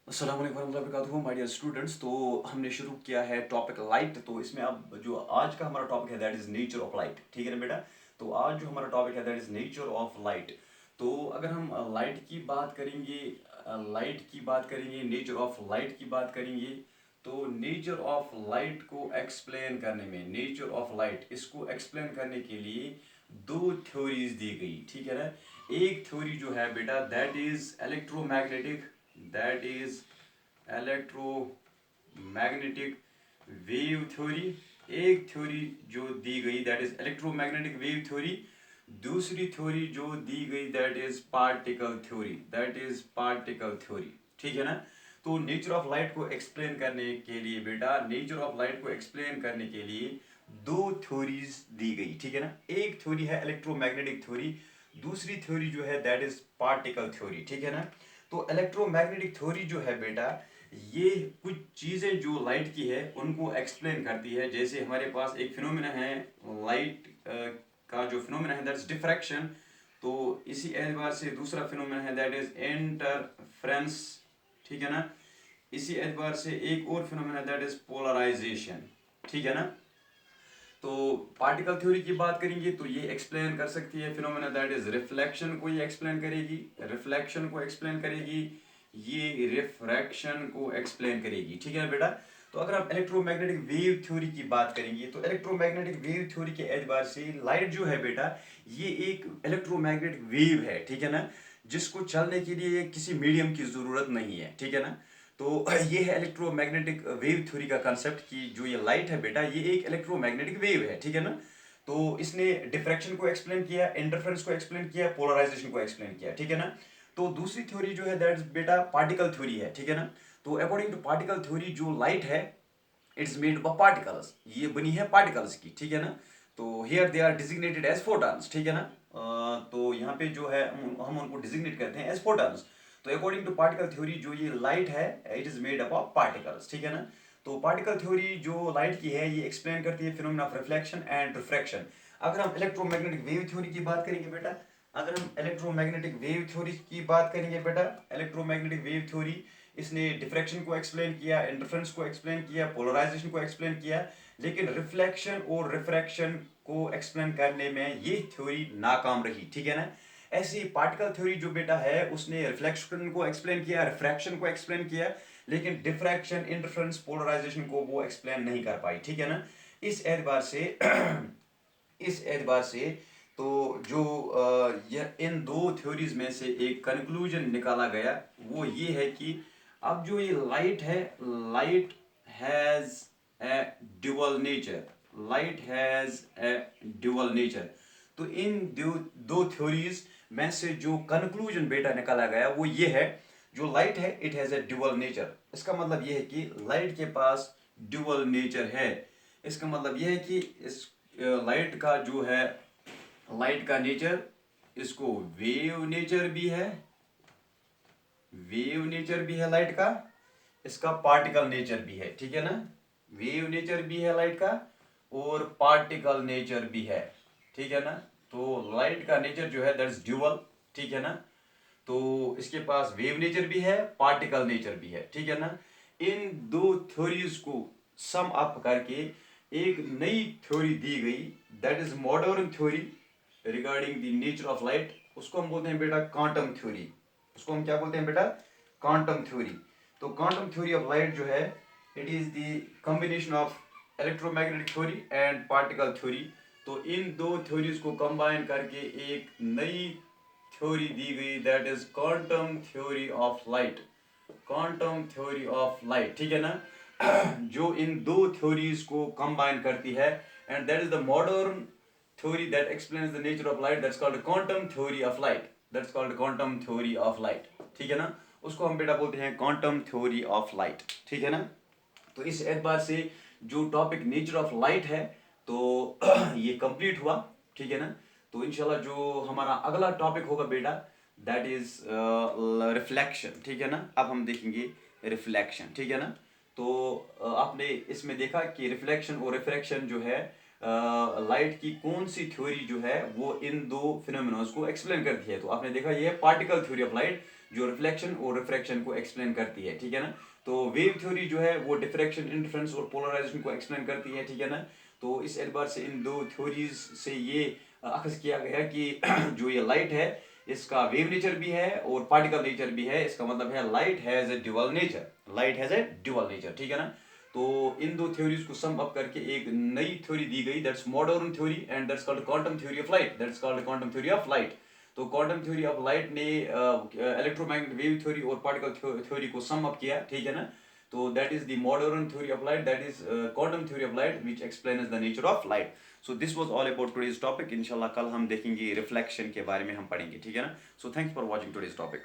अस्सलाम वालेकुम warahmatullahi wabarakatuh my dear students. तो हमने शुरू किया है टॉपिक लाइट। तो इसमें अब जो आज का हमारा टॉपिक है that is nature of light. ठीक है ना बेटा। तो आज जो हमारा टॉपिक है that is nature of light. तो अगर हम लाइट की बात करेंगे, नेचर ऑफ लाइट की बात करेंगे, तो नेचर ऑफ लाइट को एक्सप्लेन करने में, नेचर ऑफ लाइट इसको एक्सप्लेन करने के लिए दो थ्योरीज दी गई। ठीक है ना। एक थ्योरी जो है बेटा that is electromagnetic, that is electromagnetic wave theory. एक थ्योरी जो दी गई that is electromagnetic wave theory. दूसरी थ्योरी जो दी गई that is particle theory, that is particle theory. ठीक है ना। तो नेचर ऑफ लाइट को एक्सप्लेन करने के लिए बेटा, नेचर ऑफ लाइट को एक्सप्लेन करने के लिए दो थ्योरीज दी गई। ठीक है ना। एक थ्योरी है इलेक्ट्रोमैग्नेटिक थ्योरी, दूसरी थ्योरी जो है दैट इज पार्टिकल थ्योरी। ठीक है ना। तो इलेक्ट्रोमैग्नेटिक थ्योरी जो है बेटा, ये कुछ चीज़ें जो लाइट की है उनको एक्सप्लेन करती है। जैसे हमारे पास एक फिनोमेना है लाइट का, जो फिनोमेना है दैट इज डिफ्रैक्शन। तो इसी एतबार से दूसरा फिनोमेना है दैट इज इंटरफेरेंस। ठीक है ना। इसी एतबार से एक और फिनोमेना दैट इज पोलराइजेशन। ठीक है ना। तो पार्टिकल थ्योरी की बात करेंगे तो ये एक्सप्लेन कर सकती है फिनोमेना दैट इज रिफ्लेक्शन को, ये एक्सप्लेन करेगी, रिफ्लेक्शन को एक्सप्लेन करेगी, ये रिफ्रैक्शन को एक्सप्लेन करेगी। ठीक है बेटा। तो अगर हम इलेक्ट्रोमैग्नेटिक वेव थ्योरी की बात करेंगे तो इलेक्ट्रोमैग्नेटिक वेव थ्योरी के एतबार से लाइट जो है बेटा, ये एक इलेक्ट्रोमैग्नेटिक वेव है। ठीक है ना। जिसको चलने के लिए किसी मीडियम की जरूरत नहीं है। ठीक है ना। तो ये है इलेक्ट्रोमैग्नेटिक वेव थ्योरी का कंसेप्ट कि जो ये लाइट है बेटा, ये एक इलेक्ट्रोमैग्नेटिक वेव है। ठीक है ना। तो इसने डिफ्रैक्शन को एक्सप्लेन किया, इंटरफेरेंस को एक्सप्लेन किया, पोलराइजेशन को एक्सप्लेन किया। ठीक है ना। तो दूसरी थ्योरी जो है दैट्स बेटा पार्टिकल थ्योरी है। ठीक है ना। तो अकॉर्डिंग टू पार्टिकल थ्योरी जो लाइट है इट्स मेड ऑफ पार्टिकल्स, ये बनी है पार्टिकल्स की। ठीक है ना। तो here they are designated as photons. ठीक है ना। तो यहाँ पे जो है हम उनको डिजिग्नेट करते हैं एज फोटॉन्स। तो अकॉर्डिंग टू पार्टिकल थ्योरी जो ये लाइट है it is made up of particles. ठीक है ना। तो पार्टिकल थ्योरी जो लाइट की है ये एक्सप्लेन करती है phenomena of reflection and refraction. अगर हम इलेक्ट्रोमैग्नेटिक वेव थ्योरी की बात करेंगे बेटा, अगर हम इलेक्ट्रोमैग्नेटिक वेव थ्योरी की बात करेंगे बेटा, इलेक्ट्रोमैग्नेटिक वेव थ्योरी इसने डिफ्रैक्शन को एक्सप्लेन किया, इंटरफेरेंस को एक्सप्लेन किया, पोलराइजेशन को एक्सप्लेन किया, लेकिन रिफ्लेक्शन और रिफ्रैक्शन को एक्सप्लेन करने में ये थ्योरी नाकाम रही। ठीक है ना। ऐसी पार्टिकल थ्योरी जो बेटा है उसने रिफ्लेक्शन को एक्सप्लेन किया, रिफ्रैक्शन को एक्सप्लेन किया, लेकिन डिफ्रैक्शन, इंटरफेरेंस, पोलराइजेशन को वो एक्सप्लेन नहीं कर पाई। ठीक है ना। इस एतबार से इस एतबार से तो जो यह इन दो थ्योरीज में से एक कंक्लूजन निकाला गया वो ये है कि अब जो ये लाइट है, light has a dual nature, light has a dual nature. तो इन दो थ्योरीज में से जो कंक्लूजन बेटा निकाला गया वो ये है, जो लाइट है it has a dual nature. इसका मतलब ये है कि लाइट के पास ड्यूअल नेचर है। इसका मतलब ये है कि इस लाइट का जो है, लाइट का नेचर, इसको वेव नेचर भी है, वेव नेचर भी है लाइट का, इसका पार्टिकल नेचर भी है। ठीक है ना। वेव नेचर भी है लाइट का और पार्टिकल नेचर भी है। ठीक है ना। तो लाइट का नेचर जो है दैट्स ड्यूअल। ठीक है ना। तो इसके पास वेव नेचर भी है, पार्टिकल नेचर भी है। ठीक है ना। इन दो थ्योरीज को सम अप करके एक नई थ्योरी दी गई that is modern theory regarding the nature of light. उसको हम बोलते हैं बेटा क्वांटम थ्योरी। उसको हम क्या बोलते हैं बेटा? Quantum theory. तो क्वांटम थ्योरी ऑफ लाइट जो है it is the combination of electromagnetic theory and particle theory. तो इन दो थ्योरीज को कंबाइन करके एक नई थ्योरी दी गई that is quantum theory of light, quantum theory of light. ठीक है ना। जो इन दो थ्योरीज को कंबाइन करती है and that is the modern theory that explains the nature of light, that's called quantum theory of light, that's called quantum theory of light. ठीक है ना। उसको हम बेटा बोलते हैं क्वांटम थ्योरी ऑफ लाइट। ठीक है ना। तो इस एतबार से जो टॉपिक नेचर ऑफ लाइट है तो ये कंप्लीट हुआ। ठीक है ना। तो इंशाल्लाह जो हमारा अगला टॉपिक होगा बेटा दैट इज रिफ्लेक्शन। ठीक है ना। अब हम देखेंगे रिफ्लेक्शन। ठीक है ना। तो आपने इसमें देखा कि रिफ्लेक्शन और रिफ्रैक्शन जो है लाइट की कौन सी थ्योरी जो है वो इन दो फिनोमिनोज को एक्सप्लेन करती है। तो आपने देखा ये है पार्टिकल थ्योरी ऑफ लाइट, जो रिफ्लेक्शन और रिफ्रैक्शन को एक्सप्लेन करती है, ठीक है ना। तो वेव थ्योरी जो है वो डिफ्रैक्शन, इंटरफेरेंस और पोलराइजेशन को एक्सप्लेन करती है, ठीक है ना। तो इस एतबार से इन दो थ्योरीज से ये अखज़ किया गया कि जो ये लाइट है इसका वेव नेचर भी है और पार्टिकल नेचर भी है। इसका मतलब है light has a dual nature, light has a dual nature, ठीक है ना। तो इन दो थ्योरीज को सम अप करके एक नई थ्योरी दी गई, that's modern theory and that's called quantum theory of light, that's called quantum theory of light. तो क्वांटम थ्योरी ऑफ लाइट ने इलेक्ट्रोमैग्नेटिक वेव थ्योरी और पार्टिकल थ्योरी को सम अप किया, ठीक है ना। तो that is the modern theory of light, that is quantum theory of light which explains the nature of light. So this was all about today's topic. इंशाल्लाह कल हम देखेंगे रिफ्लेक्शन के बारे में हम पढ़ेंगे, ठीक है ना। So thanks for watching today's topic.